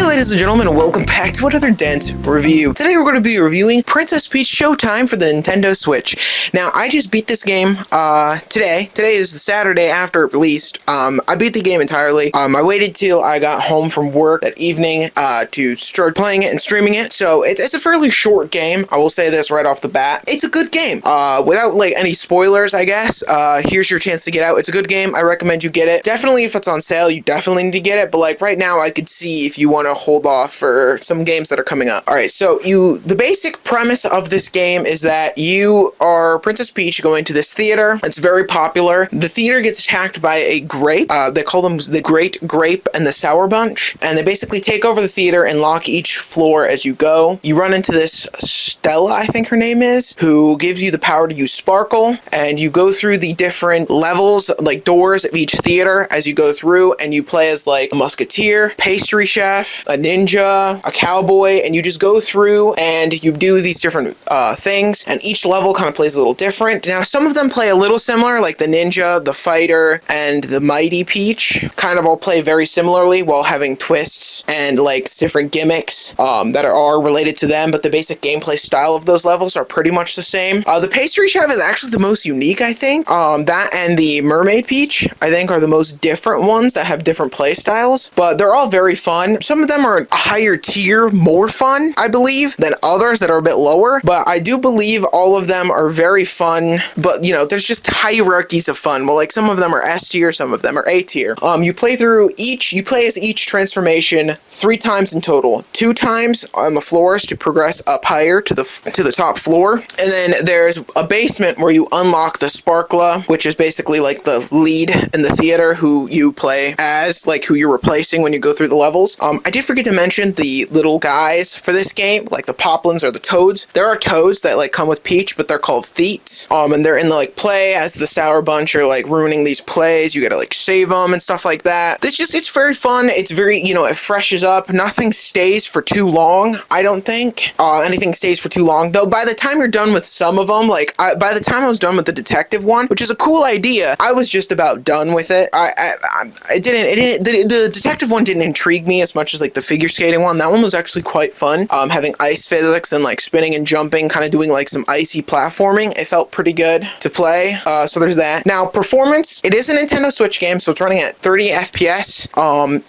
Hey ladies and gentlemen, and welcome back to another dense review. Today we're going to be reviewing Princess Peach Showtime for the Nintendo Switch. Now, I just beat this game today. Today is the Saturday after it released. I beat the game entirely. I waited till I got home from work that evening to start playing it and streaming it. So it's a fairly short game. I will say this right off the bat. It's a good game. Without like any spoilers, I guess. Here's your chance to get out. It's a good game. I recommend you get it. Definitely if it's on sale, you definitely need to get it. But like right now, I could see if you want to hold off for some games that are coming up. All right, so the basic premise of this game is that you are Princess Peach going to this theater. It's very popular. The theater gets attacked by a grape. They call them the Great Grape and the Sour Bunch, and they basically take over the theater and lock each floor as you go. You run into this Stella, I think her name is, who gives you the power to use Sparkle, and you go through the different levels, like doors of each theater as you go through, and you play as like a musketeer, pastry chef, a ninja, a cowboy, and you just go through and you do these different things, and each level kind of plays a little different. Now, some of them play a little similar, like the ninja, the fighter, and the mighty Peach kind of all play very similarly while having twists and like different gimmicks that are related to them, but the basic gameplay style of those levels are pretty much the same. The pastry chef is actually the most unique, I think. That and the mermaid Peach, I think, are the most different ones that have different play styles, but they're all very fun. Some of them are a higher tier, more fun, I believe, than others that are a bit lower, but I do believe all of them are very fun, but you know, there's just hierarchies of fun. Well, like some of them are S tier, some of them are A tier. You play as each transformation 3 times in total. 2 times on the floors to progress up higher to the top floor, and then there's a basement where you unlock the Sparkla, which is basically like the lead in the theater who you play as, like who you're replacing when you go through the levels. I did forget to mention the little guys for this game, like the Poplins or the Toads. There are Toads that like come with Peach, but they're called Theets. And they're in the like play as the Sour Bunch are like ruining these plays. You gotta like save them and stuff like that. It's very fun. It's very, you know, it freshes up. Nothing stays for too long, I don't think. Anything stays for too long, though. By the time you're done with some of them, like by the time I was done with the detective one, which is a cool idea, I was just about done with it. The detective one didn't intrigue me as much as like the figure skating one. That one was actually quite fun. Having ice physics and like spinning and jumping, kind of doing like some icy platforming. It felt pretty good to play. So there's that. Now, performance. It is a Nintendo Switch game, so it's running at 30 FPS.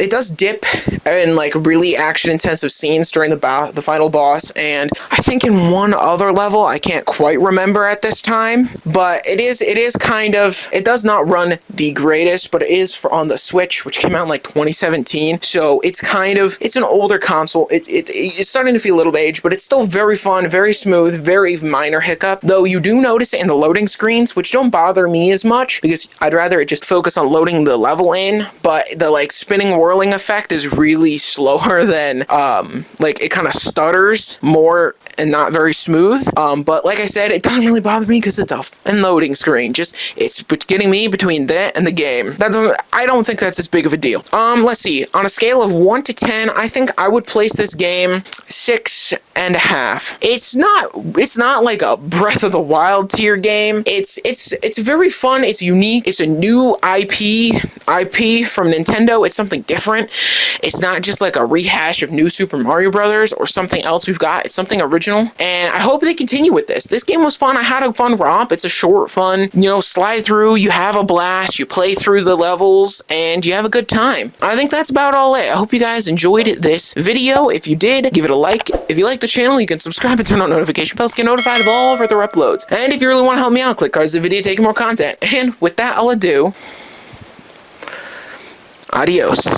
It does dip in like really action-intensive scenes during the final boss, and I think in one other level, I can't quite remember at this time, but it is kind of, it does not run the greatest, but it is on the Switch, which came out in like 2017, so it's an older console. It's starting to feel a little aged, but it's still very fun, very smooth, very minor hiccup, though you do notice it in the loading screens, which don't bother me as much, because I'd rather it just focus on loading the level in, but the like spinning whirling effect is really slower than, like it kind of stutters more and not very smooth. But like I said, it doesn't really bother me because it's a loading screen. Just, it's getting me between that and the game. I don't think that's as big of a deal. Let's see. On a scale of 1 to 10, I think I would place this game 6.5. It's not like a Breath of the Wild tier game. It's very fun. It's unique. It's a new IP from Nintendo. It's something different. It's not just like a rehash of New Super Mario Brothers or something else we've got. It's something original, and I hope they continue with this. This game was fun. I had a fun romp. It's a short, fun, you know, slide through. You have a blast. You play through the levels, and you have a good time. I think that's about all it. I hope you guys enjoyed this video. If you did, give it a like. If you like the channel, you can subscribe and turn on notification bells to get notified of all of our other uploads. And if you really want to help me out, click cards of the video, taking more content. And with that, I'll do. Adios.